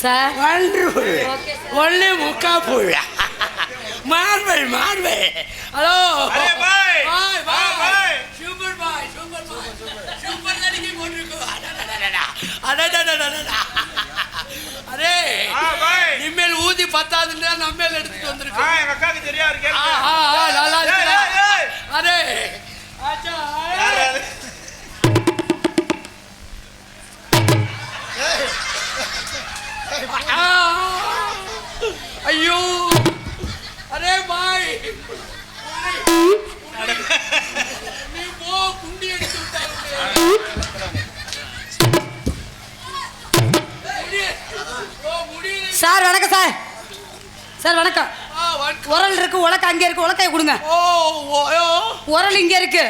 Sir wonderful ஒன்னே முக்கா புள்ள மார்வல் மார்வல் ஹலோ பாய் பாய் சூப்பர் பாய் சூப்பர் பாய் சூப்பர் நடிகை போட்டுருக்கு அரே நிம்மேல் ஊதி பத்தாதுன்னா நம்மேல் எடுத்துட்டு வந்திருக்கு எங்க அக்காக்கு தெரியாது நல்லா இருக்கு அரே ஆச்சா ஐயோ அரே பாய் நீ போ குண்டி அடிச்சு சார் வணக்கம் சார் சார் வணக்கம் உரல் இருக்கு உலக்க அங்கே இருக்கு உலக்கைய கொடுங்க உரல் இங்க இருக்கு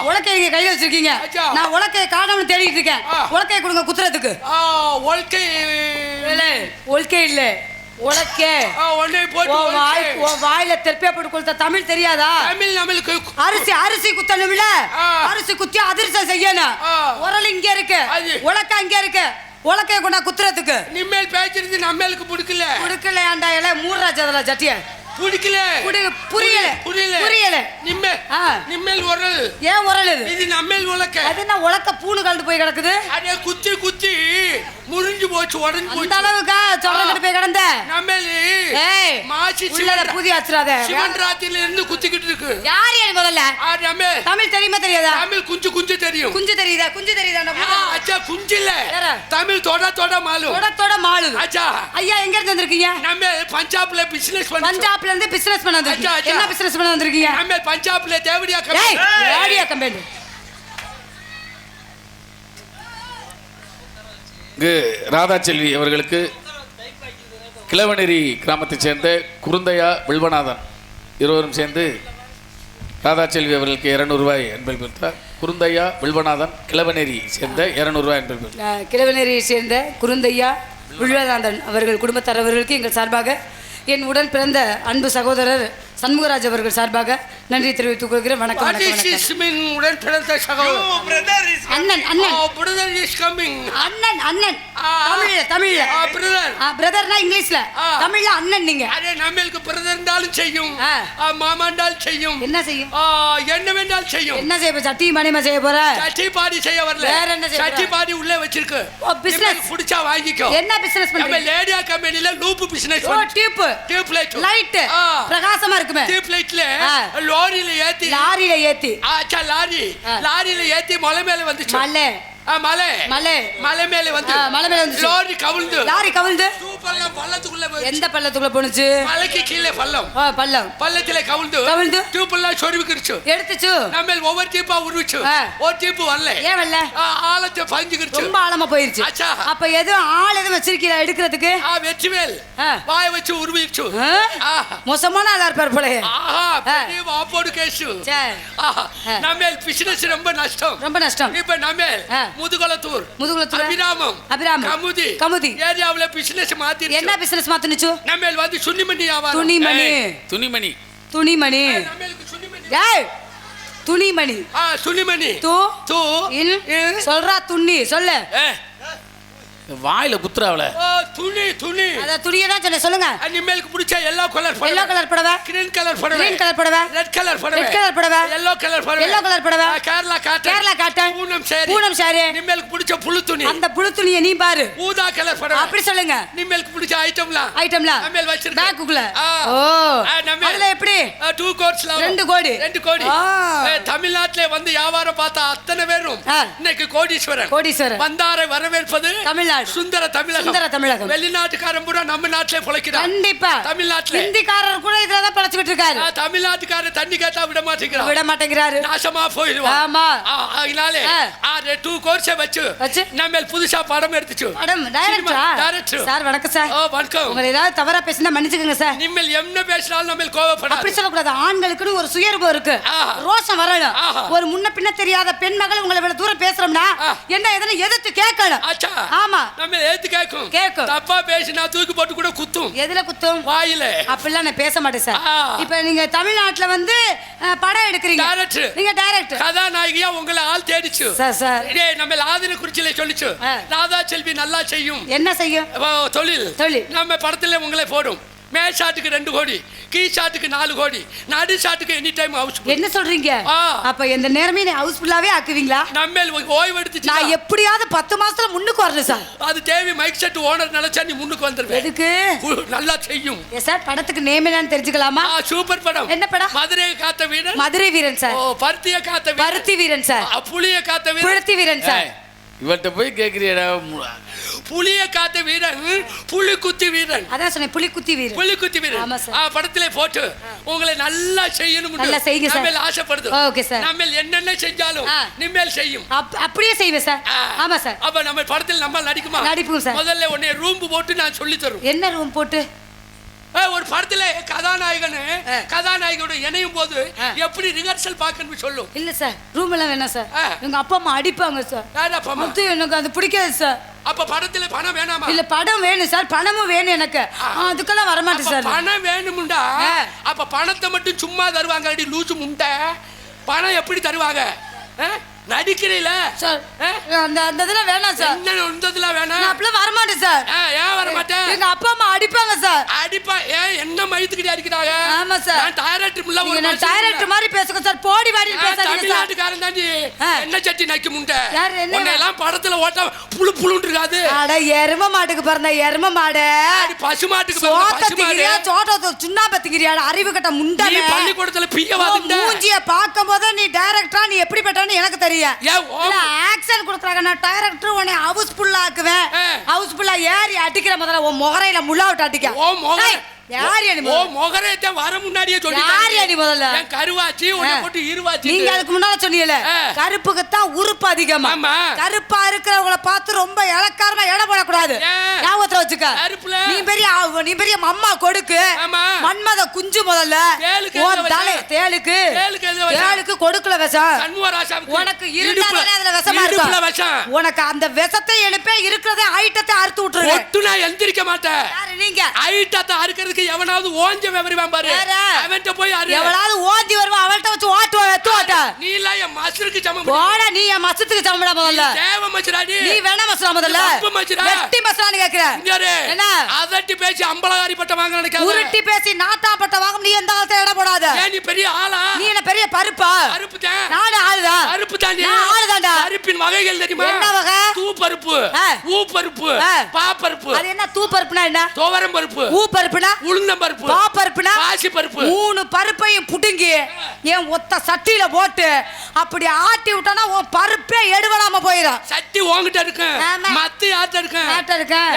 உலக்கைய இங்க கையில வச்சிருக்கீங்க நான் உலக்கைய காணாம தேடிட்டு இருக்கேன் உலக்கைய கொடுங்க குத்துறதுக்கு ஒல்கே இல்ல உலக்கே வாயில தெற்பியா போட்டு கொடுத்த தமிழ் தெரியாதா அரிசி அரிசி குத்தணும்ல அரிசி குத்தி அதிர்ஷ்டம் செய்யணும் உரல் இங்க இருக்கு உலக்க அங்க இருக்கு உலக்கைய கொண்டா குத்துறதுக்கு நிம்மேல் பேச்சிருந்து நம்மளுக்கு பிடிக்கல ஆண்டா இல்ல மூர்ராஜா ஜட்டிய புடிக்கல புரியல புரியல நிம்மேல் உரல் ஏன் உரல் இது நம்மேல் உலக்க அது என்ன உலக்க பூணு கலந்து போய் கிடக்குது அதே குத்தி குத்தி முறிஞ்சு போச்சு உடஞ்சு போச்சு அந்த அளவுக்கு சொல்றதுக்கு போய் கிடந்த நம்மேல் மாசி உள்ளத பூதி ஆச்சுறாத சிவன் ராத்திரில இருந்து குத்திக்கிட்டு இருக்கு யார் ஏன் முதல்ல நம்மேல் தமிழ் தெரியுமா தெரியாதா தமிழ் குஞ்சு தெரியும் குஞ்சு தெரியுதா அச்சா குஞ்சு இல்ல தமிழ் தொட மாலு அச்சா ஐயா எங்க இருந்து வந்திருக்கீங்க நம்மேல் பஞ்சாப்ல பிசினஸ் பஞ்சாப்ல இருந்து பிசினஸ் பண்ண வந்திருக்கீங்க என்ன பிசினஸ் பண்ண வந்திருக்கீங்க நம்மேல் பஞ்சாப்ல தேவடியா கம்பெனி ராதாச்செல்வி அவர்களுக்கு கிழவனேரி கிராமத்தைச் சேர்ந்த குருந்தையா வில்வநாதன் இருவரும் சேர்ந்து ராதாச்செல்வி அவர்களுக்கு 200 ரூபாய் அன்பளிப்பு கொடுத்தார். குருந்தையா வில்வநாதன் கிழவனேரி சேர்ந்த 200 ரூபாய் அன்பளிப்பு. கிழவனேரியை சேர்ந்த குருந்தையா வில்வநாதன் அவர்கள் குடும்பத்தரவர்களுக்கு எங்கள் சார்பாக என் உடன் பிறந்த அன்பு சகோதரர் சண்முகராஜ் அவர்கள் சார்பாக நன்றி தெரிவித்துக் கொள்கிறேன். வணக்கம். உடன் பிறந்த சகோதரர் அண்ணன் அண்ணன் பிரதர் இஸ் கமிங் அண்ணன் அண்ணன் தமிழ்ல பிரதர் பிரதர்னா இங்கிலீஷ்ல தமிழ்ல அண்ணன் நீங்க அதே நம்மளுக்கு பிரதர்ண்டாலும் செய்யும் மாமாண்டாலும் செய்யும் என்ன செய்யும் என்ன வேண்டாலும் செய்யும் என்ன செய்ய சட்டி மணிமா செய்ய போற சட்டி பாடி செய்ய வரல வேற என்ன செய்ய சட்டி பாடி உள்ள வச்சிருக்கு பிசினஸ் புடிச்சா வாங்கிக்கோ என்ன பிசினஸ் பண்றீங்க லேடியா கம்பெனில லூப் பிசினஸ் டியூப் லைட் பிரகாசமா இருக்குமே டியூப் லைட்ல லாரியில ஏத்தி ஆச்சா லாரியில ஏத்தி மலை மேல வந்துச்சு மலை மேல வந்து லாரி கவிழ்ந்து சூப்பர்ல பள்ளத்துக்குள்ள போய் எந்த பள்ளத்துக்குள்ள போனுச்சு மலைக்கு கீழே பள்ளத்துல கவிழ்ந்து டியூப்ல சொருவிக்கிடுச்சு எடுத்துச்சு நம்ம ஒவ்வொரு டியூப்பா உருவிச்சு ஒரு டியூப் வரல ஏன் வரல ஆழத்தை பஞ்சுக்கிடுச்சு ரொம்ப ஆழமா போயிருச்சு ஆச்சா அப்ப எதுவும் ஆள் எதுவும் வச்சிருக்கீங்க எடுக்கிறதுக்கு வெற்றிவேல் வாயை வச்சு உருவிச்சு மோசமான ஆளா இருப்பார் போல பெரிய வாப்போடு கேசு நம்ம பிசினஸ் ரொம்ப நஷ்டம் இப்ப நம்ம முதுகுளத்தூர் அபிராமம் கமுதி ஏரியாவுல பிசினஸ் மாத்தி என்ன பிசினஸ் மாத்துனுச்சு நம்ம வந்து துணிமணி வியாபாரம் துணிமணி ஏய் துணிமணி தூ சொல்றா துணி சொல்லு வாயில குத்துறாவல துணி அத துணியை தான் சொன்ன சொல்லுங்க நிம்மேலுக்கு பிடிச்ச எல்லோ கலர் புடவை கிரீன் கலர் புடவை ரெட் கலர் புடவை எல்லோ கலர் புடவை கேரளா காட்டன் பூனம் சாரி நிம்மேலுக்கு பிடிச்ச புழு துணி அந்த புழு துணியை நீ பாரு ஊதா கலர் புடவை அப்படி சொல்லுங்க நிம்மேலுக்கு பிடிச்ச ஐட்டம்லாம் நிம்மேல் வச்சிருக்க பேக்குக்குள்ள அதுல எப்படி 2 கோடிஸ்ல 2 கோடி தமிழ்நாட்டுல வந்து வியாபாரம் பார்த்தா அத்தனை பேரும் இன்னைக்கு கோடீஸ்வரன் வந்தாரை வரவேற்பது தமிழ்நாடு சுந்தர தமிழகம் வெளிநாட்டுக்காரன் பூரா நம்ம நாட்டிலே பொழைக்கிறான் கண்டிப்பா தமிழ்நாட்டுல ஹிந்திக்காரர் கூட இதுல தான் பொழைச்சிட்டு இருக்காரு தமிழ்நாட்டுக்காரர் தண்ணி கேட்டா விட மாட்டேங்கிறாரு நாசமா போயிடுவான் ஆமா அதனால 2 கோர்ஸ் வச்சு நம்ம புதுசா படம் எடுத்துச்சு டைரக்டர் சார் வணக்கம் சார் வணக்கம் உங்களை ஏதாவது தவறா பேசினா மன்னிச்சுக்கங்க சார் நீங்கள் என்ன பேசினாலும் நம்ம கோவப்படாத அப்படி சொல்லக்கூடாது ஆண்களுக்கு ஒரு சுயரூபம் இருக்கு ரோஷம் வரணும் ஒரு முன்ன பின்ன தெரியாத பெண் மகள் உங்களை இவ்வளவு தூரம் பேசுறோம்னா என்ன எதனை எதிர்த்து கேட்கணும் ஆமா நம்ம ஏத்து கேக்கும் கேக்கும். தப்பா பேசினா தூக்கி போட்டு கூட குத்தும். எதுல குத்தும்? வாயில. அப்படிலாம் நான் பேச மாட்டேன் சார். இப்ப நீங்க தமிழ்நாட்டுல வந்து படம் எடுக்கிறீங்க. டைரக்டர். நீங்க டைரக்டர். கதாநாயகியா உங்களை ஆள் தேடிச்சு. சார். டேய் நம்ம ஆதின குறிச்சில சொல்லிச்சு. ராதா செல்வி நல்லா செய்யும். என்ன செய்யும்? தொழில். நம்ம படத்துல உங்களை போடும். மே ஷாட்டுக்கு 2 கோடி, கீ ஷாட்டுக்கு 4 கோடி, நடு ஷாட்டுக்கு எனி டைம் ஹவுஸ். என்ன சொல்றீங்க? அப்ப இந்த நேரமே நீ ஹவுஸ் ஃபுல்லாவே ஆக்குவீங்களா? நம்ம ஓய்வு எடுத்துச்சு. நான் எப்படியாவது 10 மாசத்துல முன்னுக்கு வரணும் சார். அது தேவி மைக் செட் ஓனர் நினைச்சா நீ முன்னுக்கு வந்துருவே. எதுக்கு? நல்லா செய்யும். சார் படத்துக்கு நேம் என்னன்னு தெரிஞ்சுக்கலாமா? சூப்பர் படம். என்ன படம்? மதுரை காத்த வீரன். மதுரை வீரன் சார். பருத்திய காத்த வீரன். பருத்தி வீரன் சார். புளிய காத்த வீரன். புளிய வீரன் சார். இவர்கிட்ட போய் கேக்குறியடா. புளிய காத்த வீரன், புலி குத்தி வீரன். அதான் சொன்னேன், புலி குத்தி வீரன். புலி குத்தி வீரன். ஆமா சார். படத்திலே போட்டு உங்களை நல்லா செய்யணும். நல்லா செய்யுங்க சார். நம்ம ஆசைப்படுது. Okay sir. நம்ம என்னென்ன செஞ்சாலும் நிம்மேல் செய்யும். அப்படியே செய்வேன் சார். ஆமா சார். அப்ப நம்ம படத்தில் நம்ம நடிக்குமா? நடிப்போம் சார். முதல்ல உன்னை ரூம் போட்டு நான் சொல்லி தரும். என்ன ரூம் போட்டு? ஒரு படத்துல கதாநாயகனோட இணையும் போது எப்படி ரிஹர்சல் பார்க்கணும்னு சொல்லும். இல்ல சார், ரூம் எல்லாம் வேணாம் சார். எங்க அப்பா அம்மா அடிப்பாங்க சார். அது எனக்கு அது பிடிக்காது சார். அப்ப படத்துல பணம் வேணாமா? இல்ல படம் வேணும் சார், பணமும் வேணும் எனக்கு. அதுக்கெல்லாம் வர மாட்டேன் சார். பணம் வேணும்டா. அப்ப பணத்தை மட்டும் சும்மா தருவாங்க அடி லூசு முண்டை. பணம் எப்படி தருவாங்க? நடிக்கிறீல சார். அந்த இதெல்லாம் வேணாம் சார். என்ன இந்த வேணாம்? நான் அப்படியே வர மாட்டேன் சார். ஏன் வர மாட்டேன்? எங்க அப்பா அம்மா அடிப்பாங்க சார். என்ன மயித்துக்கிட்டே அடிக்கிறாங்க? ஆமா சார். நான் டைரக்டர் முள்ள ஒரு நான் டைரக்டர் மாதிரி பேசுங்க சார். போடி வாடி பேசாதீங்க சார். தமிழ்நாட்டுக்காரன் தாண்டி என்ன சட்டி நக்கி முண்டை. யார் என்ன? உன்னை எல்லாம் படத்துல ஓட்ட புளு புளுன்னு இருக்காது. அட எரும மாட்டுக்கு பிறந்த எரும மாடு. பசு மாட்டுக்கு பிறந்த பசு மாடு. சோட்டோ சுண்ணா பத்திக்கிறியா? அறிவு கட்ட முண்டை. நீ பள்ளிக்கூடத்துல பியவாதுண்ட. மூஞ்சிய பாக்கும்போது நீ டைரக்டரா நீ எப்படி பட்டன்னு எனக்கு தெரியும். ஆக்சன் கொடுக்குறாங்க. நான் டைரக்டர் உன்னை ஹவுஸ் ஃபுல்லா ஆக்குவேன். ஹவுஸ் ஃபுல்லா ஏறி அடிக்கிற முதல்ல உன் முகரையில முள்ளா விட்டு அடிக்க. வர முன்னாடியே முதல்ல கருவாச்சி போட்டு இருவாச்சி. நீங்க அதுக்கு முன்னால சொன்னீங்கல்ல, கருப்புக்கு தான் உறுப்பு அதிகமா. கருப்பா இருக்கிறவங்கள பார்த்து ரொம்ப இலக்காரமா எடை போடக்கூடாது. ஞாபகத்துல வச்சுக்க. நீ பெரிய அம்மா கொடுக்கு மன்மத குஞ்சு. முதல்ல தேளுக்கு கொடுக்கல விஷம். உனக்கு இருந்தாலே அதுல விஷமா இருக்கும். உனக்கு அந்த விஷத்தை எழுப்பே இருக்கிறதே ஐட்டத்தை அறுத்து விட்டுரு. நான் எந்திரிக்க மாட்டேன். நீங்க ஐட்டத்தை அறுக்கிறதுக்கு எவனாவது ஓஞ்ச வருவான் பாரு. அவன்கிட்ட போய் எவனாவது ஓஞ்சி வருவான். அவன்கிட்ட வச்சு ஓட்டு. நீ எல்லாம் என் மசருக்கு சமம். போடா, நீ என் மசத்துக்கு சமம்டா. முதல்ல தேவ மச்சராடி. நீ வேணா மச்சரா. முதல்ல வெட்டி மச்சரான்னு கேக்குற. என்ன அதட்டி பேசி அம்பலகாரி பட்ட வாங்க நினைக்காத. உருட்டி பேசி நாட்டா பட்ட வாங்க. நீ எந்த காலத்துல இட போடாத. நீ பெரிய ஆளா? நீ என்ன பெரிய பருப்பா? பருப்பு தான். நானே ஆளுதான். பருப்பு தான். நான் ஆளுதான்டா. பருப்பின் வகைகள் தெரியுமா? என்ன வகை? தூ பருப்பு, ஊ பருப்பு, பா பருப்பு. அது என்ன தூ பருப்புனா? என்ன துவரம் பருப்பு? ஊ பருப்புனா? உளுந்தம் பருப்பு. பா பருப்புனா? பாசி பருப்பு. 3 பருப்பையும் புடுங்கி என் ஒத்த சட்டியில போட்டு அப்படி ஆட்டி விட்டானா உன் பருப்பே எடுவலாம போயிடும். சட்டி உன்கிட்ட இருக்கு. மத்து யார்ட்ட இருக்கு?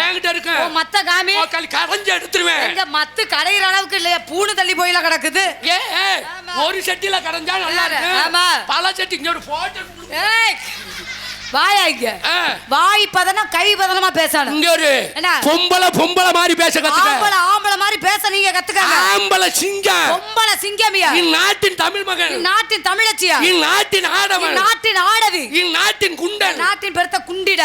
என்கிட்ட இருக்கு. உன் மத்த காமி. கரைஞ்சு எடுத்துருவேன். எங்க மத்து கடையிற அளவுக்கு இல்லையா? பூணு தள்ளி போயில கிடக்குது. ஒரு சட்டியில கரைஞ்சா நல்லா இருக்கு. ஆமா. பல சட்டி இங்க ஒரு போட்டு. வாயா இங்க. வாய் பதனம் கை பதனமா பேசணும். இங்க ஒரு பொம்பளை மாதிரி பேச கத்துக்க. ஆம்பளை மாதிரி பேச நீங்க கத்துக்கங்க. ஆம்பளை சிங்கம். பொம்பளை சிங்கமியா? நாட்டின் தமிழ் மகன். நாட்டின் தமிழச்சியா? நாட்டின் ஆடவன். நாட்டின் ஆடவி. நாட்டின் குண்டன். நாட்டின் பெருத்த குண்டிட.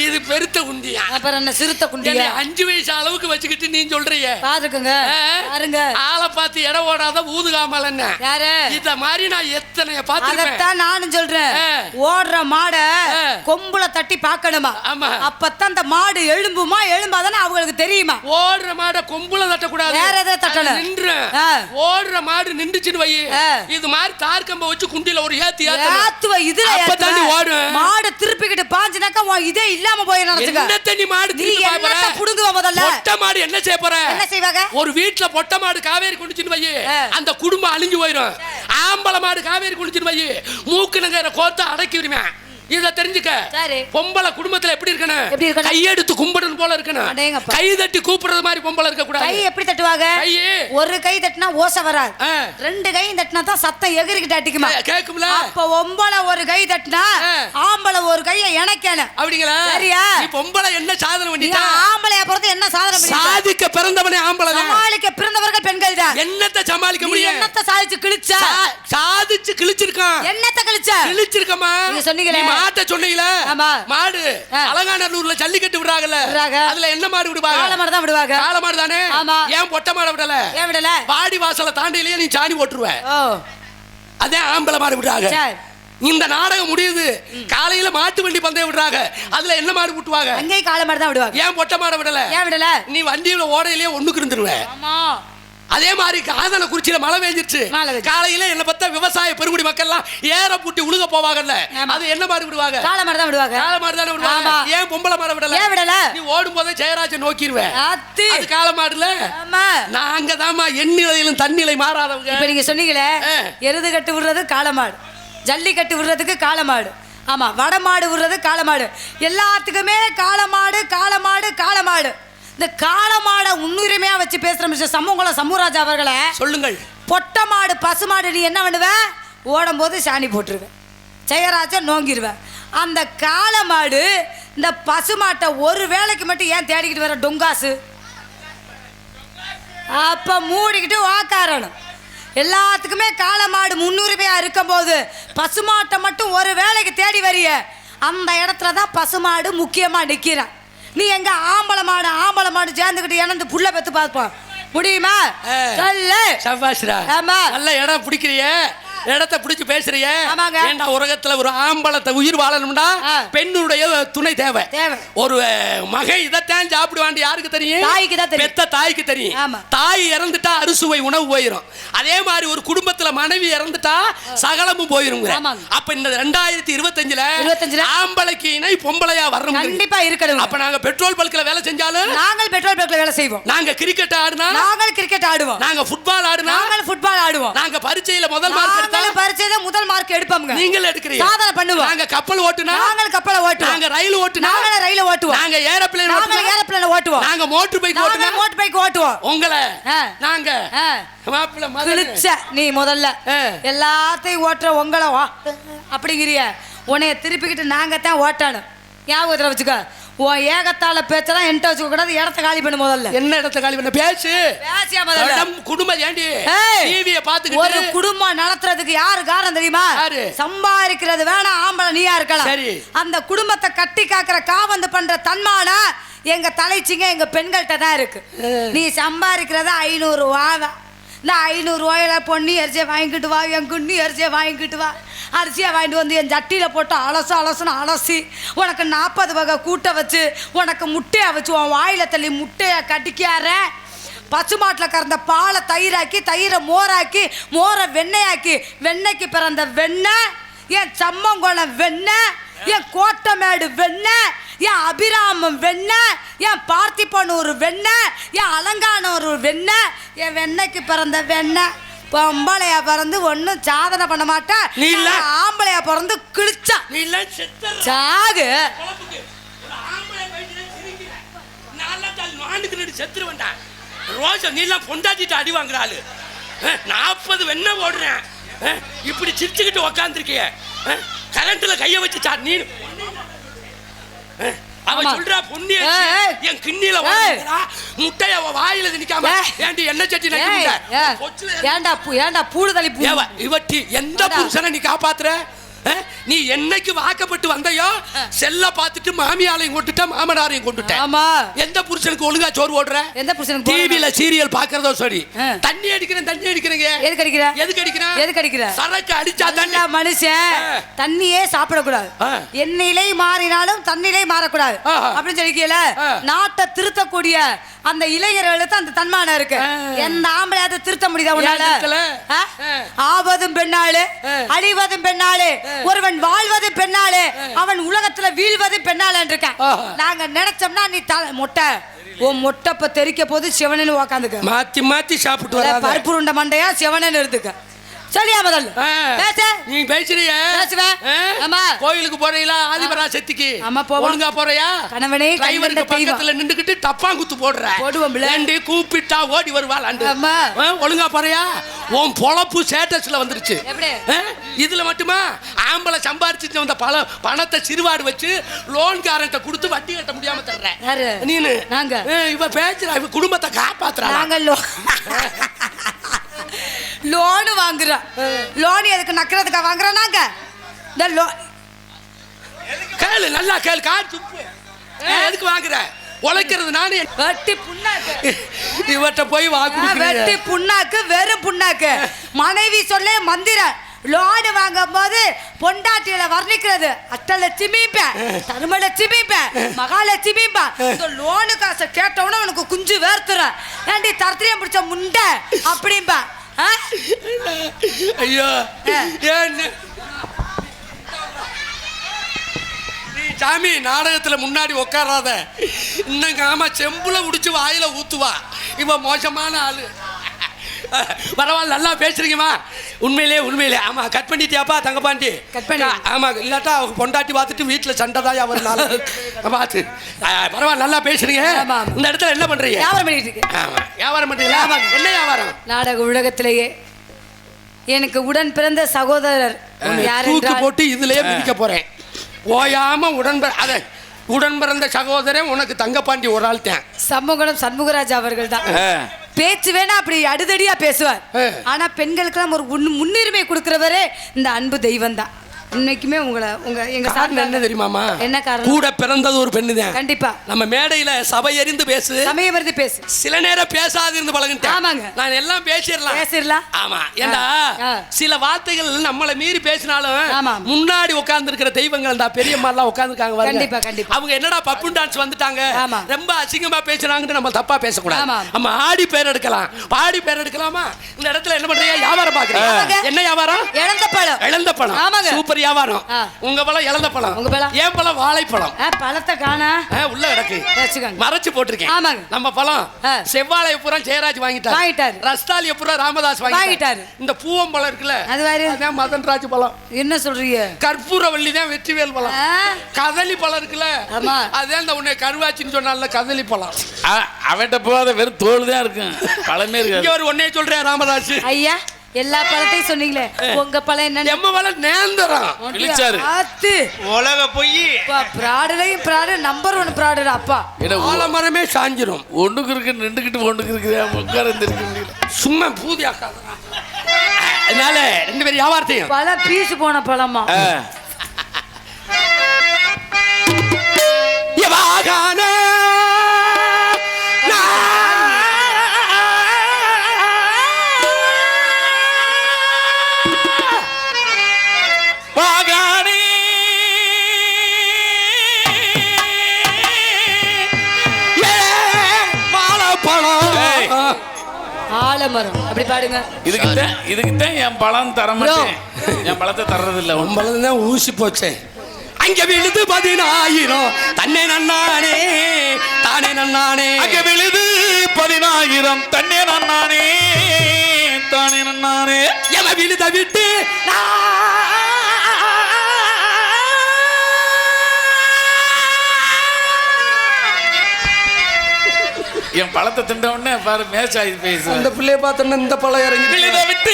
இது பெருத்த குண்டியா? அப்புறம் என்ன சிறுத்த குண்டியா? 5 வயசு அளவுக்கு வச்சுக்கிட்டு நீ சொல்றீங்க. பாருங்க பாருங்க. ஆளை பார்த்து இட ஓடாத ஊதுகாமல் என்ன யாரு? இத மாதிரி நான் எத்தனைய பார்த்திருக்கேன். அதத்தான் நானும் சொல்றேன். ஓடுற மாட கொம்புல தட்டி பார்க்கணுமா? அப்பதான் அந்த மாடு எழும்புமா எழும்பாதானே அவங்களுக்கு தெரியுமா? ஓடுற மாட கொம்புல தட்ட கூடாது. வேற எதை தட்டணும்? நின்று ஓடுற மாடு நின்றுச்சுன்னு வை. இது மாதிரி தார்கம்ப வச்சு குண்டில ஒரு ஏத்துவ. இதுல மாடு திருப்பிக்கிட்டு பாஞ்சினாக்கா இதே இல்லாம போய் நினைச்சுக்க. என்ன தண்ணி மாடு திருப்பி பாப்பற? புடுங்குவ முதல்ல. பொட்ட மாடு என்ன செய்ய போற? என்ன செய்வாங்க? ஒரு வீட்ல பொட்ட மாடு காவேரி குடிச்சிட்டு வை. அந்த குடும்பம் அழிஞ்சு போயிடும். ஆம்பளை மாடு காவேரி குடிச்சிட்டு வை. மூக்குனங்கற கோத்த அடக்கி விடுமே. இத தெரிஞ்சுக்க. பொம்பளை குடும்பத்துல எப்படி இருக்கணும்? கையெடுத்து கும்பிடணும் போல இருக்கணும். கை தட்டி கூப்பிடுறது மாதிரி பொம்பளை இருக்க கூடாது. கை எப்படி தட்டுவாங்க? ஒரு கை தட்டினா ஓசை வராது. 2 கை தட்டினா தான் சத்தம் எகிரிக்கிட்டு அடிக்குமா? கேக்கும்ல? அப்ப பொம்பளை ஒரு கை தட்டினா ஆம்பளை ஒரு கையை இணைக்கணும். அப்படிங்களா? சரியா? நீ பொம்பளை என்ன சாதனை பண்ணிட்டா? ஆம்பளையா பிறந்து என்ன சாதனை பண்ணிட்டா? சாதிக்க பிறந்தவனே ஆம்பளை தான். சமாளிக்க பிறந்தவர்கள் பெண்கள் தான். என்னத்த சமாளிக்க முடியும்? என்னத்த சாதிச்சு கிழிச்சா? சாதிச்சு கிழிச்சிருக்கான். என்னத்த கிழிச்சிருக்கமா நீங்க சொன்னீங்களே மாட்ட சொன்னீங்களே ஆமா மாடு அலங்காநல்லூர்ல ஜல்லிக்கட்டு விடுறாங்கல்ல அதுல என்ன மாடு விடுவாங்க காளை மாடு தான் விடுவாங்க காளை மாடு தானே ஆமா ஏன் பொட்டை மாடு விடல ஏன் விடல வாடி வாசல தாண்டிலேயே நீ சாணி போட்டுருவ அதே ஆம்பளை மாடு விடுறாங்க இந்த நாடகம் முடியுது காலையில மாட்டு வண்டி பந்தயம் விடுறாங்க அதுல என்ன மாடு விட்டுவாங்க அங்கே காளை மாடு தான் விடுவாங்க ஏன் பொட்டை மாடு விடல ஏன் விடல நீ வண்டியில ஓடையிலேயே ஒண்ணுக்கு இருந்துருவ ஆமா அதே மாதிரி காதல குறிச்சியில மழை பெஞ்சிருச்சு காலையில என்ன பத்த விவசாய பெருங்குடி மக்கள் எல்லாம் ஏற பூட்டி உழுக போவாங்கல்ல அது என்ன மாதிரி விடுவாங்க காளை மாடு தான் விடுவாங்க காளை மாடு தான் விடுவாங்க ஏன் பொம்பளை மாடு விடல ஏன் விடல நீ ஓடும் போதே ஜெயராஜன் நோக்கிடுவேன் அது காளை மாடுல ஆமா நாங்க தாமா எண்ணிலையிலும் தண்ணிலை மாறாதவங்க இப்ப நீங்க சொன்னீங்களே எருது கட்டு விடுறது காளை மாடு ஜல்லிக்கட்டு விடுறதுக்கு காளை மாடு ஆமா வடமாடு விடுறது காளை மாடு எல்லாத்துக்குமே காளை மாடு காளை மாடு காளை மாடு இந்த காளை மாடை முன்னுரிமையா வச்சு பேசுற மிஸ்டர் சமூகலம் சமூராஜா அவர்களே சொல்லுங்கள் பொட்டை மாடு பசு மாடு நீ என்ன பண்ணுவ ஓடும் போது சாணி போட்டுருவேன் ஜெயராஜன் நோங்கிடுவேன் அந்த காளை மாடு இந்த பசு மாட்டை ஒரு வேளைக்கு மட்டும் ஏன் தேடிக்கிட்டு வர டொங்காசு அப்ப மூடிக்கிட்டு வாக்காரணும் எல்லாத்துக்குமே காளை மாடு முன்னுரிமையா இருக்கும் போது பசுமாட்டை மட்டும் ஒரு வேளைக்கு தேடி வரிய அந்த இடத்துல தான் பசுமாடு முக்கியமா நிக்கிறான் நீ எங்க ஆம்பளை மாடு சேர்ந்துக்கிட்டு இணந்து புள்ள பெத்து பார்ப்போம் முடியுமா சொல்லு சபாஷ்ரா ஆமா நல்ல இடம் பிடிக்கிறிய இடத்தை பிடிச்சு பேசுறிய ஏண்டா உலகத்துல ஒரு ஆம்பளத்தை உயிர் வாழணும்னா பெண்ணுடைய துணை தேவை ஒரு மகை இதைத்தான் சாப்பிடுவாண்டி யாருக்கு தெரியும் தாய்க்கு தான் தெரியும் பெத்த தாய்க்கு தெரியும் தாய் இறந்துட்டா அறுசுவை உணவு போயிடும் அதே மாதிரி ஒரு குடும்பத்துல மனைவி இறந்துட்டா சகலமும் போயிரும் அப்ப இந்த 2025 ஆம்பளைக்கு இணை பொம்பளையா வரணும் கண்டிப்பா இருக்கணும் அப்ப நாங்க பெட்ரோல் பல்க்ல வேலை செஞ்சாலும் நாங்கள் பெட்ரோல் பல்க்ல வேலை செய்வோம் நாங்க கிரிக்கெட் ஆடுனா நாங்கள் கிரிக்கெட் ஆடுவோம் நாங்க ஃபுட்பால் ஆடுனா நாங்கள் ஃபுட்பால் ஆடுவோம் நாங்க பரீட்சையில முதல் மார்க் பரீட்சையில முதல் மார்க் எடுப்போம் நீங்கள் எடுக்கிறீங்க சாதனை பண்ணுவோம் நாங்க கப்பல் ஓட்டுனா நாங்கள் கப்பலை ஓட்டுவோம் நாங்க ரயில் ஓட்டுனா நாங்க ரயில் ஓட்டுவோம் நாங்க ஏரோப்ளேன் ஓட்டுவோம் நாங்க மோட்டார் பைக் ஓட்டுனா மோட்டார் பைக் ஓட்டுவோம் உங்களை நாங்க மாப்பிள்ள கிழிச்ச நீ முதல்ல எல்லாத்தையும் ஓட்டுற உங்களை அப்படிங்கிறிய உன்னைய திருப்பிக்கிட்டு நாங்க தான் ஓட்டணும் ஞாபகத்துல வச்சுக்க உன் ஏகத்தால பேச்செல்லாம் என்கிட்ட வச்சுக்க கூடாது இடத்த காலி பண்ணு முதல்ல என்ன இடத்த காலி பண்ண பேசியா முதல்ல குடும்பம் ஏண்டி டிவியை பார்த்துக்கிட்டு ஒரு குடும்பம் நடத்துறதுக்கு யாரு காரணம் தெரியுமா சம்பாதிக்கிறது வேணா ஆம்பளை நீயா இருக்கலாம் அந்த குடும்பத்தை கட்டி காக்கிற காவந்து பண்ற தன்மான எங்க தலைச்சிங்க எங்க பெண்கள்கிட்ட தான் இருக்கு நீ சம்பாதிக்கிறத 500 ரூபா இந்த 500 ரூபாயில பொண்ணு அரிசியை வாங்கிக்கிட்டு வா என் குண்ணி அரிசியை வாங்கிக்கிட்டு வா அரிசியை வாங்கிட்டு வந்து என் சட்டியில் போட்டு அலசுன்னு அலசி உனக்கு 40 வகை கூட்டை வச்சு உனக்கு முட்டையை வச்சு உன் வாயில தள்ளி முட்டையை கடிக்கார பசுமாட்டில் கறந்த பாலை தயிராக்கி தயிரை மோராக்கி மோரை வெண்ணெயாக்கி வெண்ணெய்க்கு பிறந்த வெண்ணெய் என் சம்மங்குளம் வெண்ணெய் என் கோட்டமேடு வெண்ணெய் என் அபிராமம் வெண்ணெய் என் பார்த்திபனூர் வெண்ணெய் என் அலங்கானூர் வெண்ணெய் என் வெண்ணெய்க்கு பிறந்த வெண்ணெய் பொம்பளையா பிறந்து ஒன்னும் சாதனை பண்ண மாட்டேன் நீ ஆம்பளையா பிறந்து கிழிச்சா சாகு ரோஜா நீலாம் பொண்டாட்டிட்டு அடி வாங்குறாள் 40 வெண்ணெய் ஓடுறேன் இப்படி சிரிச்சுக்கிட்டு உக்காந்துருக்கிய கரண்ட்ல கைய வச்சு நீ அவ சொல்றா பொண்ணு என் கிண்ணில முட்டைய வாயில திணிக்காம ஏண்டி என்ன சட்டி ஏண்டா பூடுதலி இவட்டி எந்த புருஷனை நீ காப்பாத்துற நீ என்னைக்கு வாக்கப்பட்டு வந்தையோ செல்ல பார்த்துட்டு மாமியாலையும் கொண்டுட்ட மாமனாரையும் கொண்டுட்ட ஆமா எந்த புருஷனுக்கு ஒழுங்கா சோறு ஓடுற எந்த புருஷனுக்கு டிவில சீரியல் பாக்குறதோ சரி தண்ணி அடிக்கிறீங்க எதுக்கு அடிக்கிற சரக்கு அடிச்சா தண்ணி மனுஷன் தண்ணியே சாப்பிடக்கூடாது எண்ணெயிலே மாறினாலும் தண்ணியிலே மாறக்கூடாது அப்படின்னு சொல்லிக்கல நாட்டை திருத்தக்கூடிய அந்த இளைஞர்களுக்கு அந்த தன்மானம் இருக்கு எந்த ஆம்பளையாவது திருத்த முடியுதா உன்னால ஆவதும் பெண்ணாளு அழிவதும் பெண்ணாளு ஒருவன் வாழ்வது பெண்ணாலே அவன் உலகத்துல வீழ்வது பெண்ணாலே இருக்கான் நாங்க நினைச்சோம்னா நீ மொட்டை உன் மொட்டப்ப தெரிக்க போது சிவனன்னு உக்காந்துக்க மாத்தி மாத்தி சாப்பிட்டு பருப்பு உண்ட மண்டையா சிவனன்னு எடுத்துக்க சொல்லியா முதல்ல நீ பேசுறிய கோயிலுக்கு போறீங்களா ஆதிபரா சக்திக்கு ஒழுங்கா போறியா கணவனே டிரைவருக்கு பக்கத்துல நின்னுக்கிட்டு டப்பாங்குத்து போடுற கூப்பிட்டா ஓடி வருவாள் ஒழுங்கா போறியா உன் பொழப்பு ஸ்டேட்டஸ்ல வந்துருச்சு இதுல மட்டுமா ஆம்பளை சம்பாரிச்சுட்டு வந்த பணத்தை சிறுவாடு வச்சு லோன்காரன்ட்ட கொடுத்து வட்டி கட்ட முடியாம தர்ற நீனு நாங்க இவ பேசுறா இவ குடும்பத்தை காப்பாத்துறாங்க லோனு வாங்குறோம் லோன் எதுக்கு நக்கிறதுக்கா வாங்குறோம் நாங்க கேளு நல்லா கேளு கார் துப்பு எதுக்கு வாங்குற உழைக்கிறது நானே வெட்டி புண்ணாக்கு இவட்ட போய் வாக்கு வெட்டி புண்ணாக்கு வெறும் புண்ணாக்கு மனைவி சொல்ல மந்திர லோடு வாங்கும் போது பொண்டாட்டியில வர்ணிக்கிறது அஷ்டலட்சுமிப்ப தர்மலட்சுமிப்ப மகாலட்சுமிப்ப இந்த லோனு காசை கேட்டவன உனக்கு குஞ்சு வேர்த்துற ஏண்டி தரத்திரியம் பிடிச்ச முண்டை அப்படிம்பா ஐயோ ஏன்னு சாமி நாடகத்துல முன்னாடி உட்காராத இன்னங்க ஆமா செம்புல முடிச்சு வாயில ஊத்துவா இவ மோசமான ஆளு பரவாயில்ல நல்லா பேசுறீங்கம்மா உண்மையிலே ஆமா கட் பண்ணிட்டியாப்பா தங்கப்பாண்டி கட் பண்ணி ஆமா இல்லாட்டா அவங்க பொண்டாட்டி பார்த்துட்டு வீட்டுல சண்டை தான் அவர் பார்த்து பரவாயில்ல நல்லா பேசுறீங்க இந்த இடத்துல என்ன பண்றீங்க வியாபாரம் பண்ணிட்டு இருக்கு ஆமா வியாபாரம் பண்றீங்களா என்ன வியாபாரம் நாடக உலகத்திலேயே எனக்கு உடன் பிறந்த சகோதரர் தூக்கு போட்டு இதுலயே மிதிக்க போறேன் ஓயாம உடன் பிறந்த சகோதரன் உனக்கு தங்கப்பாண்டி ஒரு ஆள் தான் சண்முகனம் சண்முகராஜ் அவர்கள் தான் பேச்சு வேணா அப்படி அடுதடியா பேசுவார் ஆனா பெண்களுக்கெல்லாம் ஒரு முன்னுரிமை கொடுக்கிறவரே இந்த அன்பு தெய்வம் தான் இன்னைக்குமே எங்க சார் என்ன தெரியுமாமா என்ன காரணம் கூட பிறந்தது ஒரு பெண்ணு தான் கண்டிப்பா நம்ம மேடையில சபை எறிந்து பேசு சமயம் பேசு சில நேரம் பேசாது இருந்து பழகிட்டேன் ஆமாங்க நான் எல்லாம் பேசிடலாம் ஆமா ஏண்டா சில வார்த்தைகள் நம்மளை மீறி பேசினாலும் முன்னாடி உட்கார்ந்து இருக்கிற தெய்வங்கள் தான் பெரியம்மா எல்லாம் உட்கார்ந்துருக்காங்க கண்டிப்பா கண்டிப்பா அவங்க என்னடா பப்பு டான்ஸ் வந்துட்டாங்க ரொம்ப அசிங்கமா பேசுறாங்கன்னு நம்ம தப்பா பேசக்கூடாது நம்ம ஆடி பேர் எடுக்கலாம் பாடி பேர் எடுக்கலாமா இந்த இடத்துல என்ன பண்றீங்க வியாபாரம் பாக்குறீங்க என்ன வியாபாரம் இழந்த பழம் சூப்பர் வியாபாரம் உங்க பழம் இழந்த பழம் உங்க பழம் ஏன் பழம் வாழைப்பழம் பழத்தை காணா உள்ள கிடக்கு மறைச்சு போட்டிருக்கேன் நம்ம பழம் செவ்வாழைய பூரா ஜெயராஜ் வாங்கிட்டாரு ரஸ்தாலிய பூரா ராமதாஸ் வாங்கிட்டாரு இந்த பூவம் பழம் இருக்குல்ல அதான் மதன்ராஜ் பழம் என்ன சொல்றீங்க கற்பூரவள்ளி தான் வெற்றிவேல் பழம் கதலி பழம் இருக்குல்ல அதான் இந்த உன்னை கருவாச்சின்னு சொன்னால கதலி பழம் அவன்கிட்ட போகாத வெறும் தோல் தான் இருக்கு பழமே இருக்கு ஒரு ஒன்னே சொல்றேன் ராமதாஸ் ஐயா எல்லா பழத்தையும் சொன்னீங்களே உங்க பழம் என்ன எம்ம பழம் நேந்திரம் இழிச்சாரு உலக பொய் பிராடுலையும் பிராடு நம்பர் 1 பிராடு அப்பா ஆலமரமே சாஞ்சிரும் ஒண்ணுக்கு இருக்கு நின்றுக்கிட்டு ஒண்ணுக்கு இருக்குது உட்கார இருக்க முடியல சும்மா பூதி ஆக்காத அதனால ரெண்டு பேரும் வியாபாரத்தையும் பழம் பீஸ் போன பழமா ஆலமரம் அப்படி பாடுங்க இதுக்குதான் என் பழம் தர மாட்டேன் என் பழத்தை தர்றது இல்ல உன் பழம் தான் ஊசி போச்சே அங்க விழுது 10000 தன்னை நன்னானே தானே நன்னானே அங்க விழுது 10000 தன்னை நன்னானே தானே நன்னானே எம விழுத விட்டு என் பழத்தை திண்ட உடனே பாரு மேட்ச் ஆகி பேசு அந்த பிள்ளைய பார்த்தோன்னா இந்த பழம் இறங்கி விழுத விட்டு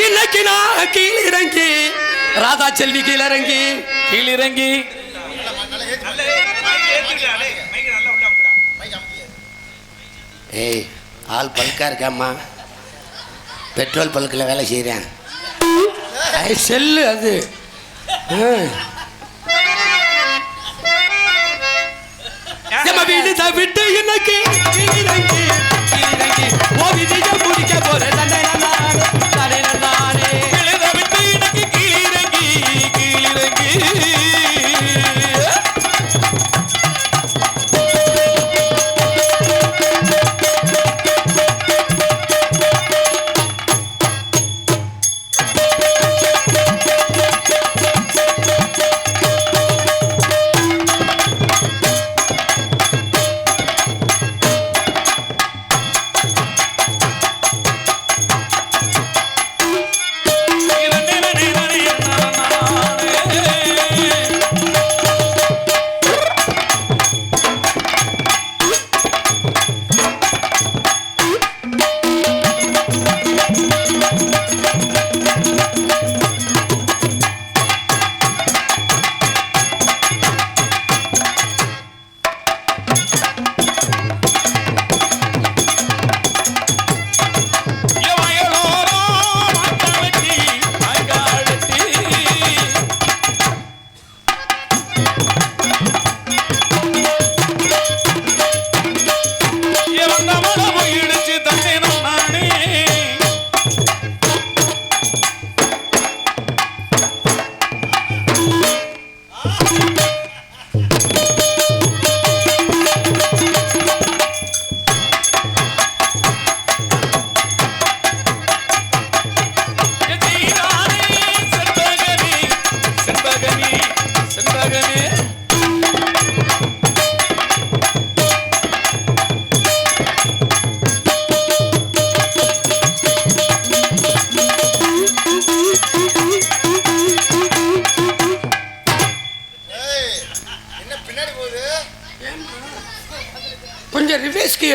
இன்னைக்கு நான் கீழிறங்கி ராதா செல்வி கீழிறங்கி ஏய் ஆள் பல்கா இருக்காம்மா பெட்ரோல் பல்கில் வேலை செய்கிறேன் செல்லு அது வீடு விட்டு இன்னைக்கு முடிக்க போறேன்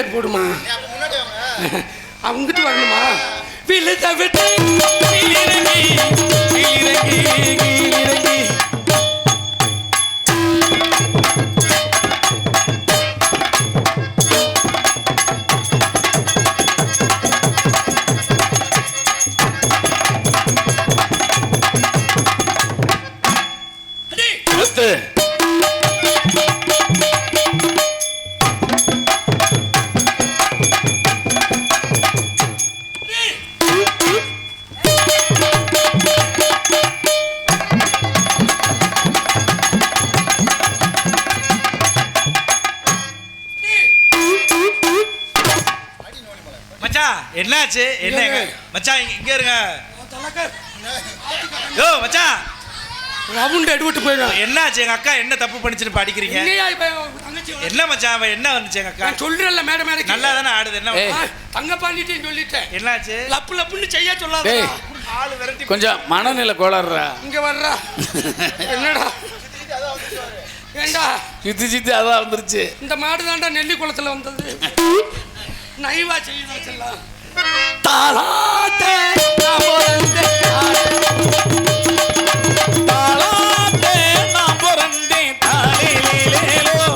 டிஷர்ட் போடுமா அவங்கிட்டு வரணுமா விழுத விட்டு என்னாச்சு? என்ன மச்சான் இங்க இருங்க. யோ மச்சான் ரவுண்ட் எடுவிட்டு போயிடும். என்னாச்சு? எங்க அக்கா என்ன தப்பு பண்ணிச்சுன்னு படிக்கிறீங்க? என்ன மச்சான் அவ என்ன வந்துச்சு? எங்க அக்கா சொல்றல மேடம் மேடம் நல்லா தானே ஆடுது. என்ன தங்க பாண்டிட்டு சொல்லிட்டேன். என்னாச்சு? லப்பு லப்புன்னு செய்ய சொல்லாத. ஆளு விரட்டி கொஞ்சம் மனநிலை கோளாறுடா. இங்க வர்றா. என்னடா ஏண்டா சித்தி சித்தி அதான் வந்துருச்சு. இந்த மாடு தாண்டா நெல்லி குளத்துல வந்தது. நைவா செய்யுதா செல்லாம் தாளாட்டே நான் பிறந்தேன் தாலேலேலோ.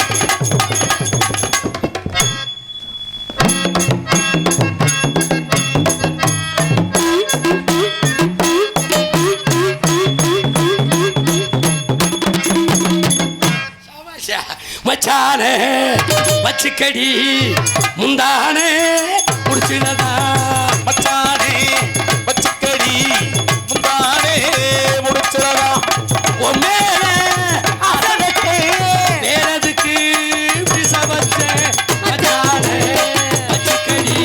மச்சானே வச்சுக்கடி முந்தானே முடிச்சிடதா. மச்சானே வச்சுக்கடி முந்தானே முடிச்சிடதா. உன் மேல அதற்கு வேறதுக்கு பிச வச்ச மச்சானே வச்சுக்கடி.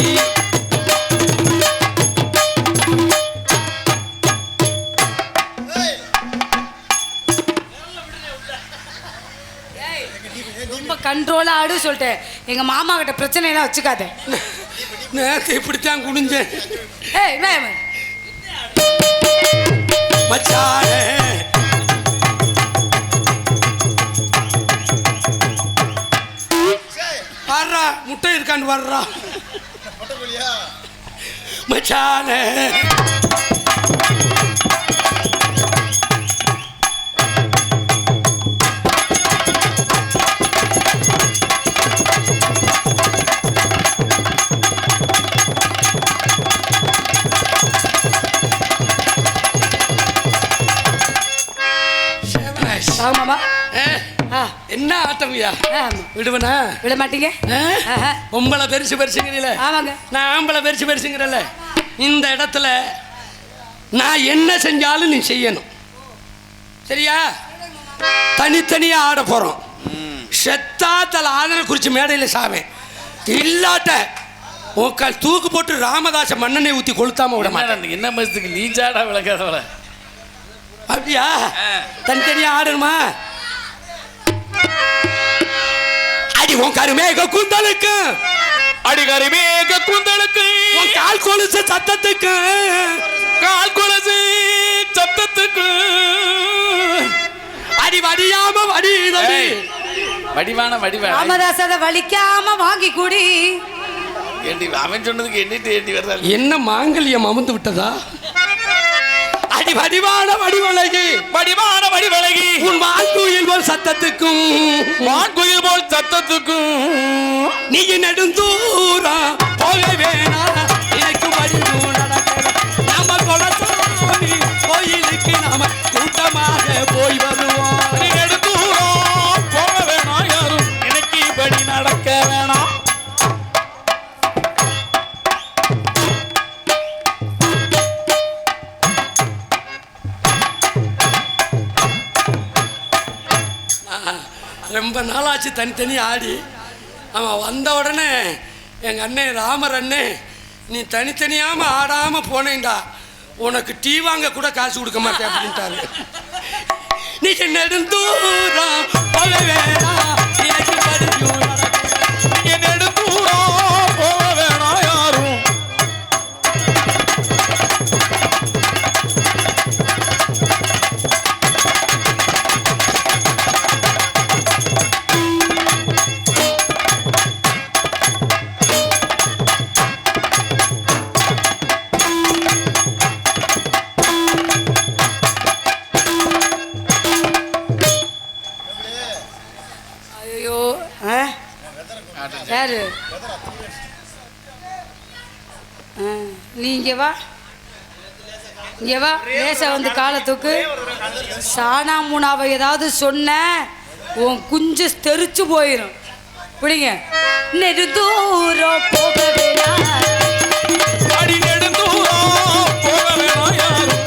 ரொம்ப கண்ட்ரோலா ஆடு சொல்லிட்டேன். எங்க மாமா கிட்ட பிரச்சனை எல்லாம் வச்சுக்காத. நேரத்தை இப்படித்தான் குடிஞ்சேன். ஏய் என்ன மச்சானே வர்றா முட்டை இருக்கான்னு வர்றா. மச்சானே ஆமாமா என்ன ஆட்டம்யா விடுவனா? விட மாட்டீங்க. பொம்பளை பெருசு பெருசுங்கிறீல. ஆமாங்க. நான் ஆம்பளை பெருசு பெருசுங்கிறல. இந்த இடத்துல நான் என்ன செஞ்சாலும் நீ செய்யணும். சரியா? தனித்தனியா ஆட போறோம். செத்தாத்தல ஆதரவு குறிச்சு மேடையில் சாவேன். இல்லாட்ட உக்கால் தூக்கு போட்டு ராமதாச மண்ணெண்ணெய் ஊற்றி கொளுத்தாம விட மாட்டேன். என்ன மசத்துக்கு நீ சாடா விளக்காதவள. அப்படியா? தனித்தனியா ஆடணுமா? அடி உன் கருமேக குந்தலுக்கு, அடி கருமேக குந்தலுக்கு, உன் கால் கொலுசு சத்தத்துக்கு, கால் கொலுசு சத்தத்துக்கு, அடி வடியாம வடிதடி. வடிவான வடிவான ராமதாசத வலிக்காம வாங்கி குடி. ஏண்டி அவன் சொன்னதுக்கு எண்ணிட்டு ஏண்டி வர்றா? என்ன மாங்கல்யம் அமுந்து விட்டதா? அடி வடிவான வடிவழகி, வடிவான வடிவழகி, உன் வான்குயில் போல் சத்தத்துக்கும், வான்குயில் போல் சத்தத்துக்கும், நீ நெடுந்தூரம் போக வேணா எனக்கு வழியும் நடக்க. நம்ம கொலசாமி கோயிலுக்கு நாம கூட்டமாக போய் வருவோம். நீ நெடுந்தூரம் போக வேணாம், யாரும் எனக்கு இப்படி நடக்க வேணாம். ரொம்ப நாளாச்சு தனித்தனி ஆடி. அவன் வந்த உடனே எங்கள் அண்ணன் ராமர் அண்ணன், நீ தனித்தனியாமல் ஆடாமல் போனேன்டா, உனக்கு டீ வாங்க கூட காசு கொடுக்க மாட்டேன் அப்படின்ட்டாரு. நீ நெடுந்தூரம் போக வேணாம் எனக்கு வழியும் நடக்க. நீ நெடுந்தூரம் போக வேணாம், யாரும் யாரு நீ இங்கே வா, இங்கே வா. லேசா வந்து காலத்துக்கு சாணா மூணாவை ஏதாவது சொன்ன உன் குஞ்சு தெரிச்சு போயிடும். பிடிங்க. நெடு தூரம் போக வேணாம், அடி நெடுந்தூரம் போக வேணாம் யாரும்.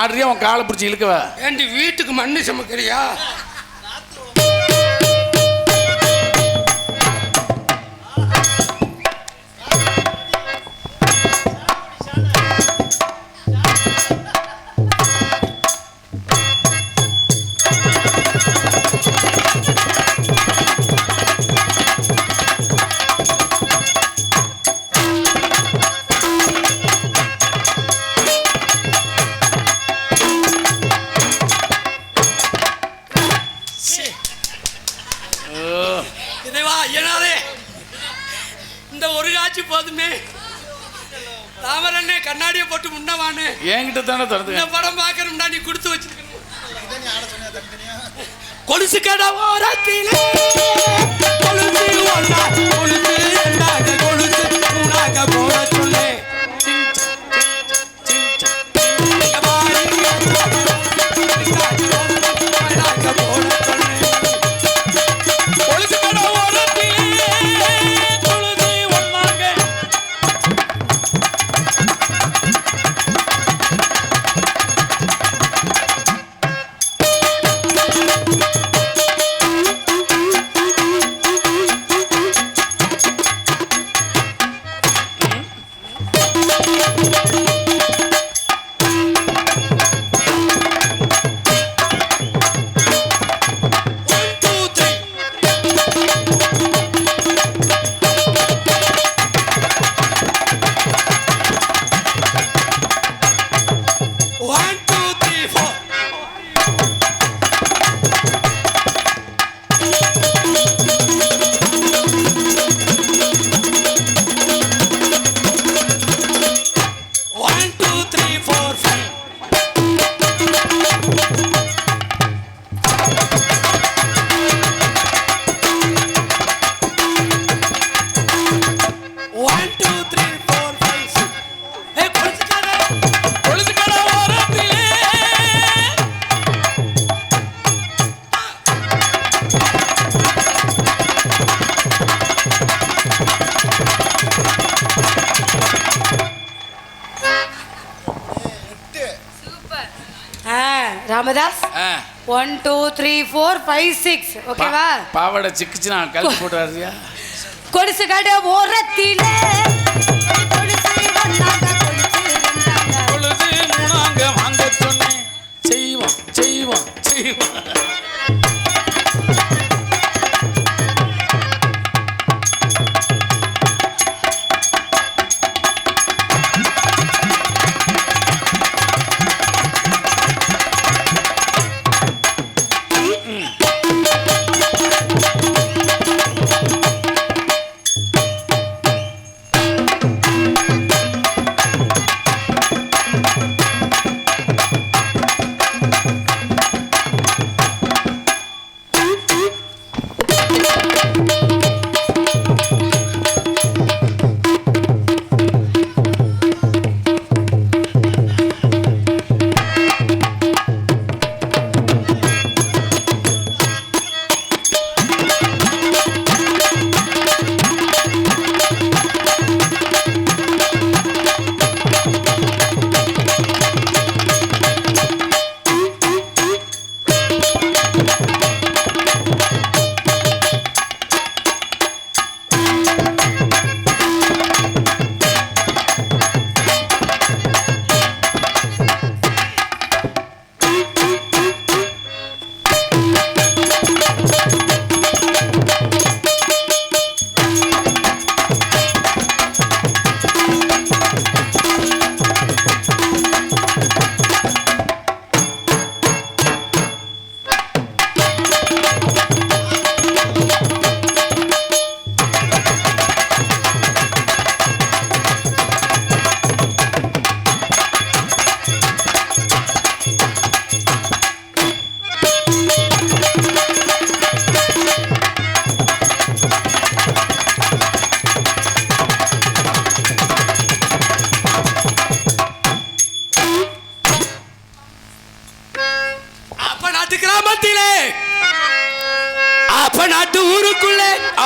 ஆடுறியா உன் காலை பிடிச்சி இழுக்கவா? ஏண்டி வீட்டுக்கு மண்ணு சமைக்கிறியா? இதைவா ஐயனாரே, இந்த ஒரு காட்சி போதுமே. ராமரண்ணே கண்ணாடியை போட்டு முன்னவானு என்கிட்ட தானே தருது. இந்த படம் பார்க்கணும்னா நீ கொடுத்து வச்சிருக்கணும். கொலுசு கடை ஓரத்திலே கொலுசு ஒன்னா கொலுசு ரெண்டாக கொலுசு மூணாக போட சொல்லு. ராமதாஸ் 1 2 3 4 5 6 ஓகேவா? பாவாடை சிக்கிச்சு நான் கழுத்து போட்டு வர்றியா? கொடிசு கடை ஓரத்திலே கொடிசு ஒன்னாக கொடிசு ரெண்டாக கொலுசு மூணாங்க வாங்க சொன்னேன். செய்வோம் செய்வோம் செய்வோம்.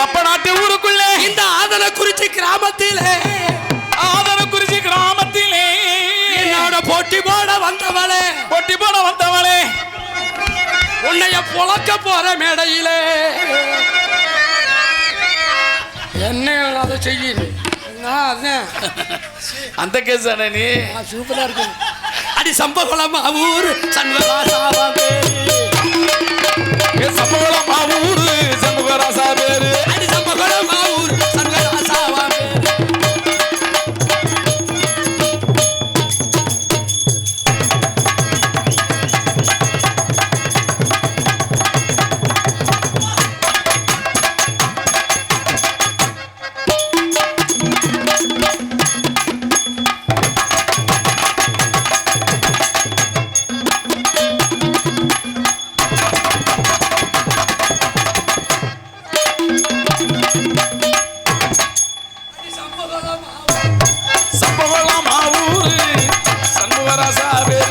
அப்ப நாட்டு ஊருக்குள்ள இந்த ஆதனக்குறிச்சி கிராமத்திலே என்னோட போட்டி போட வந்தவளே உன்னைய பொழக்க போற மேடையிலே என்ன அதை செய்ய அந்த கேஸ் நீ சூப்பரா இருக்கு. அடி சம்பகுளம் ஊர் சண்முகராசா பேரு சம்பகுளம் ஊரு சண்முகராசா பேரு அடி சம்பகுளம் ஊர் சண்முகராசா பேரு சம்பகுளம் ஊரு சண்முகராசா பேரு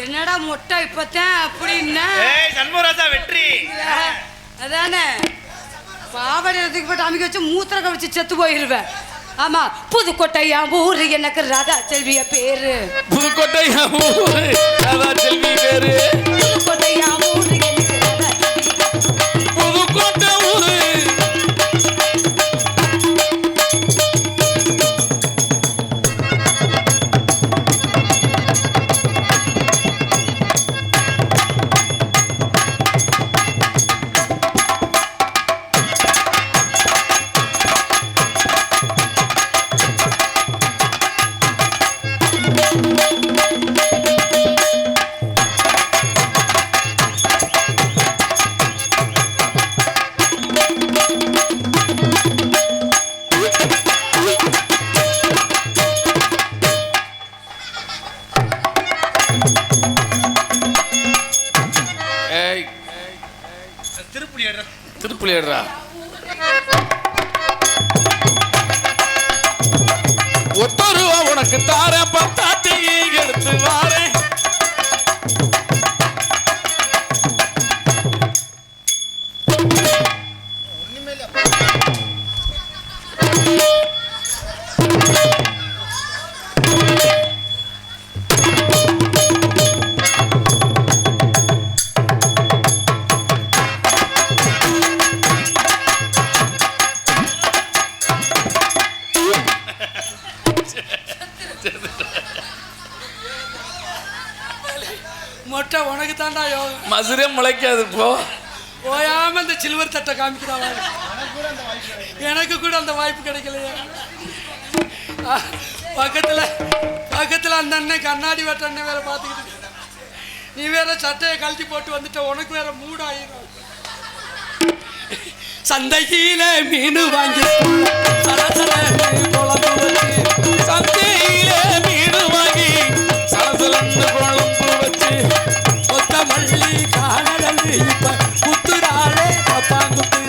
என்னடா மொட்டை இப்பத்தான் அப்படின்னா சண்முகராஜா வெற்றி அதானே பாவடி எடுத்துக்கு போட்டு அமைக்க வச்சு மூத்திர கழிச்சு செத்து போயிருவேன். ஆமா, புதுக்கோட்டையா ஊரு எனக்கு ராதா செல்விய பேரு. புதுக்கோட்டையா ஊரு ராதா செல்வி பேரு. புதுக்கோட்டையா ஊரு எனக்கு ராதா புதுக்கோட்டை ஊரு திருப்புலியடா ஒத்தருவா உனக்கு தார பத்தாட்டி எடுத்து வாரேன். மொட்டை உனக்கு தாண்டா யோகம். மசுரே முளைக்காது போ. ஓயாம இந்த சில்வர் தட்டை காமிக்கிறாங்க. எனக்கு கூட அந்த வாய்ப்பு கிடைக்கலையே. பக்கத்துல அந்த அண்ணன் கண்ணாடி வெட்ட அண்ணன் வேற பார்த்துக்கிட்டு நீ வேற சட்டையை கழட்டி போட்டு வந்துட்ட. உனக்கு வேற மூடாயிரும். சந்தையில மீன் வாங்கி சந்தையில மீன் வாங்கி சலசலன்னு குழம்பு வச்சு கொத்த மல்லி காணல் இப்ப குத்துறாளே பப்பாங்குத்து.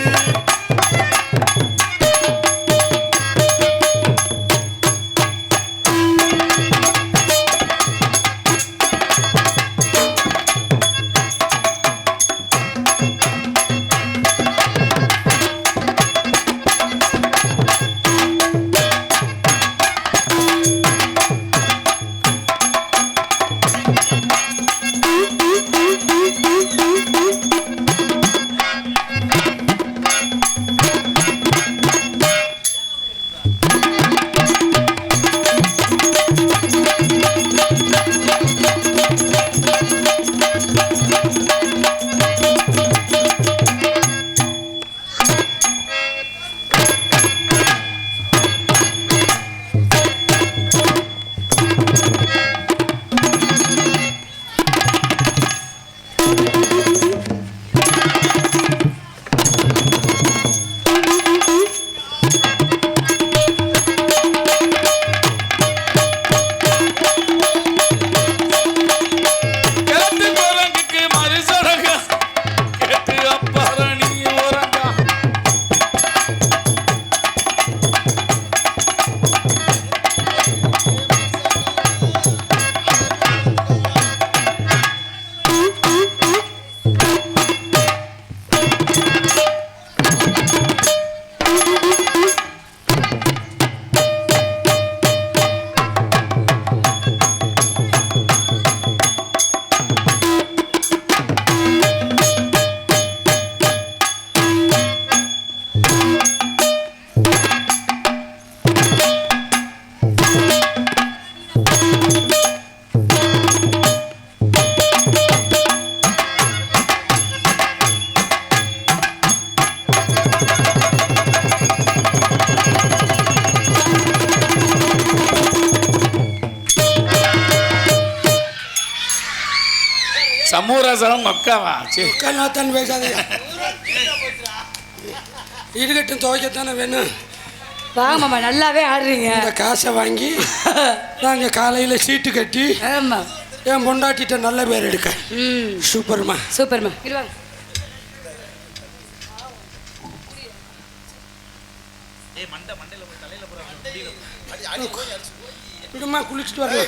சமூரசனம் மக்காவா சரி உட்காந்தான் பேசாதே. இருக்கட்டும், துவைக்கத்தானே வேணும். வாங்க மாமா, நல்லாவே ஆடுறீங்க. இந்த காசை வாங்கி நாங்கள் காலையில் சீட்டு கட்டி ஆமா என் பொண்டாட்டிட்ட நல்ல பேர் எடுக்க. சூப்பர்மா சூப்பர்மா. இருவாங்க. விடுமா, குளிச்சுட்டு வரல.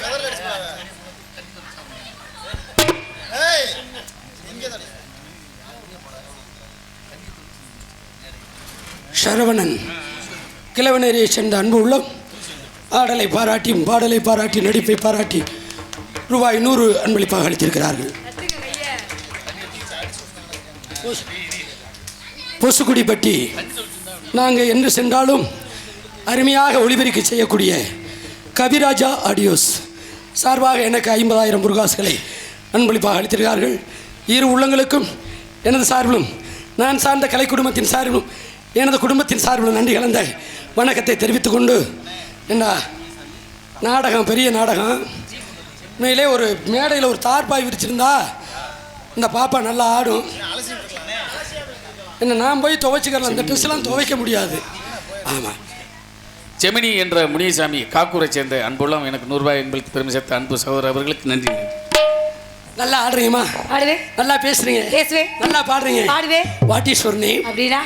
சரவணன் கிழவனேரியை சேர்ந்த அன்பு உள்ளம் ஆடலை பாராட்டி, பாடலை பாராட்டி, நடிப்பை பாராட்டி ரூபாய் 100 அன்பளிப்பாக அளித்திருக்கிறார்கள். பொசுக்குடிப்பட்டி நாங்கள் என்று சென்றாலும் அருமையாக ஒளிபெருக்கி செய்யக்கூடிய கவிராஜா ஆடியோஸ் சார்பாக எனக்கு 50,000 முருகாசுகளை அன்பளிப்பாக அளித்திருக்கிறார்கள். இரு உள்ளங்களுக்கும் எனது சார்பிலும், நான் சார்ந்த கலை குடும்பத்தின் சார்பிலும், எனது குடும்பத்தின் சார்பிலும் நன்றி கலந்த வணக்கத்தை தெரிவித்துக் கொண்டு, என்ன நாடகம் பெரிய நாடகம். உண்மையிலே ஒரு மேடையில் ஒரு தார்பாய் விரிச்சிருந்தா இந்த பாப்பா நல்லா ஆடும். என்ன நான் போய் துவைச்சிக்கிறேன், அந்த ட்ரெஸ்லாம் துவைக்க முடியாது. ஆமாம். ஜெமினி என்ற முனியசாமி காக்கூரை சேர்ந்த அன்புள்ளம் எனக்கு 100 ரூபாய் என்பதற்கு பெருமை சேர்த்த அன்பு சகோதரர் அவர்களுக்கு நன்றி. நல்லா ஆடுறீங்கம்மா, ஆடுவேன். நல்லா பேசுறீங்க, பேசுவேன். நல்லா பாடுறீங்க, பாடுவேன். What is your name? அப்படினா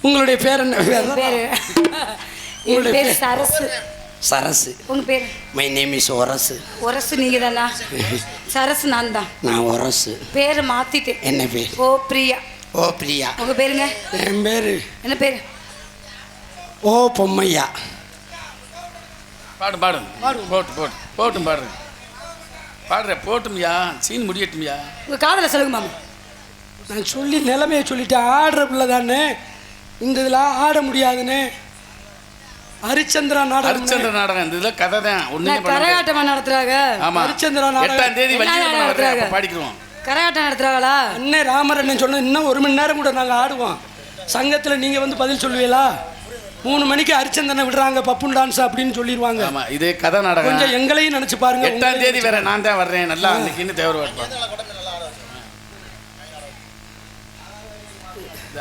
உங்களுடைய பேர் என்ன? பேரு உங்களுடைய பேர் சரசு. சரசு. உங்க பேர்? My name is Orasu. Orasu நீங்க தானா? சரசு நான் தான். நான் ஒரசு. பேரை மாத்திட்டேன். என்ன பேர்? ஓ பிரியா. ஓ பிரியா. உங்க பேருங்க? என் பேரு என்ன பேரு? ஓ பொம்மையா. பாடும் பாடும் போட்டும் பாடுறேன் பாடுற போட்டும்யா, சீன் முடியட்டும்யா. உங்க காதல சொல்லுங்க மாமா. நான் சொல்லி நிலைமையை சொல்லிட்டேன். ஆடுற பிள்ளை தானே, இந்த இதெல்லாம் ஆட முடியாதுன்னு. ஹரிச்சந்திரா நாடகம் இந்த இதில் கதை தான் ஒன்றுமே கரகாட்டமா நடத்துறாங்க. ஆமாம், ஹரிச்சந்திரா நாடகம் 8ஆம் தேதி நடத்துறாங்க, பாடிக்கிறோம். கரகாட்டம் நடத்துறாங்களா? அண்ணன் ராமர் அண்ணன் சொன்ன இன்னும் 1 மணி நேரம் கூட நாங்கள் ஆடுவோம். சங்கத்தில் நீங்கள் வந்து பதில் சொல்லுவீங்களா? 3 மணிக்கு ஹரிச்சந்திரனை விடுறாங்க, பப்புன் டான்ஸ் அப்படின்னு சொல்லிடுவாங்க. ஆமாம், இது கதை நாடகம். கொஞ்சம் எங்களையும் நினச்சி பாருங்க. 8ஆம் தேதி வேற நான் தான் வர்றேன். நல்லா அன்னைக்குன்னு தேவர் வருவாங்க.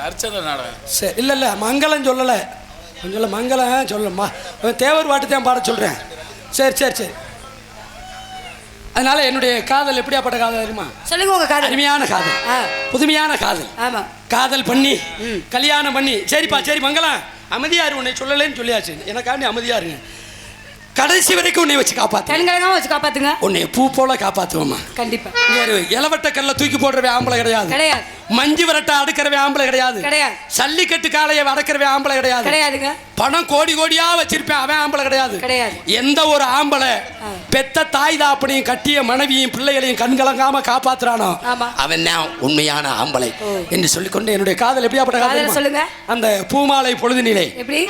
ஹரிச்சந்திர நாடகம் சரி. இல்லை மங்களம் சொல்லலை, கொஞ்சம் மங்களம் சொல்லம்மா, தேவர் பாட்டு தான் பாட சொல்கிறேன். சரி. அதனால என்னுடைய காதல் எப்படியாப்பட்ட காதல் தெரியுமா? சொல்லுங்க உங்க காதல். அருமையான காதல், புதுமையான காதல். ஆமா, காதல் பண்ணி கல்யாணம் பண்ணி. சரிப்பா, சரி மங்களம், அமைதியாரு. உன்னை சொல்லலைன்னு சொல்லியாச்சு, எனக்காண்டி அமைதியாருங்க. கடைசி வரைக்கும் உன்னை வச்சு காப்பாத்துங்க. உன்னை பூ போல காப்பாத்துவோமா? கண்டிப்பா. இளவட்ட கல்ல தூக்கி போடுறவே ஆம்பளை கிடையாது. மஞ்சு விரட்ட அடுக்கிறவே ஆம்பளை கிடையாது. சல்லிக்கட்டு காளையை அடக்கிறவே ஆம்பளை கிடையாதுங்க. பணம் கோடியா வச்சிருப்பேன் அவன் ஆம்பளை கிடையாது. எந்த ஒரு ஆம்பளை பெத்த தாய் தாப்பனையும் கட்டிய மனைவியும் பிள்ளைகளையும் கண்கலங்காம காப்பாத்துறானோ அவன் தான் உண்மையான ஆம்பளை என்று சொல்லிக்கொண்டு என்னுடைய காதல் எப்படியாப்பட்ட காதல் சொல்லுங்க. அந்த பூமாலை பொழுதுநிலை எப்படி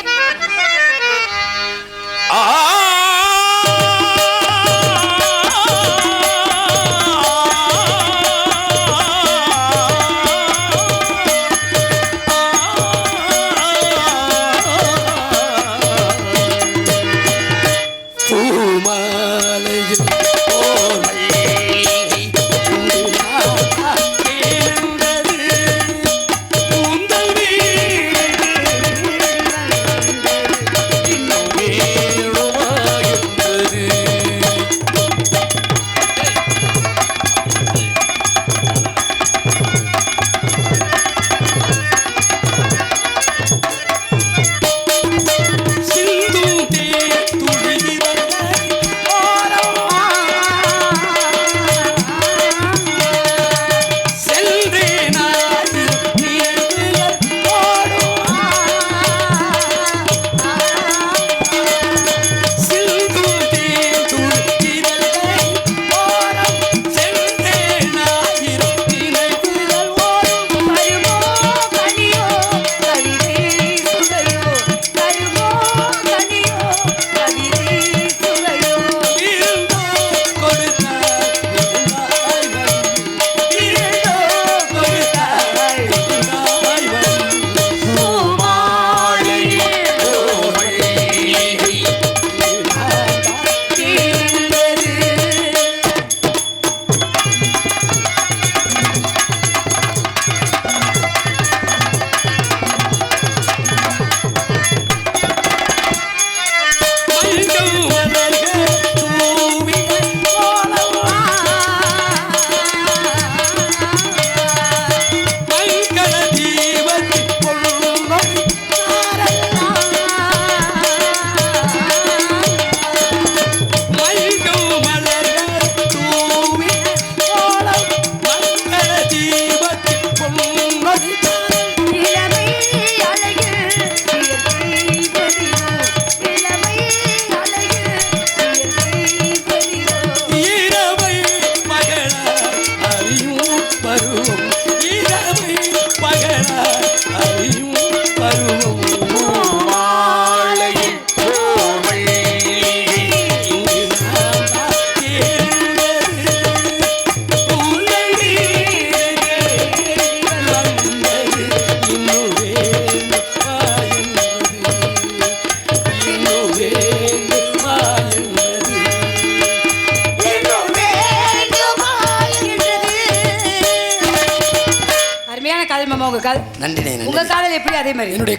நன்றி. உங்க காதல் எப்படி அதே மாதிரி என்னுடைய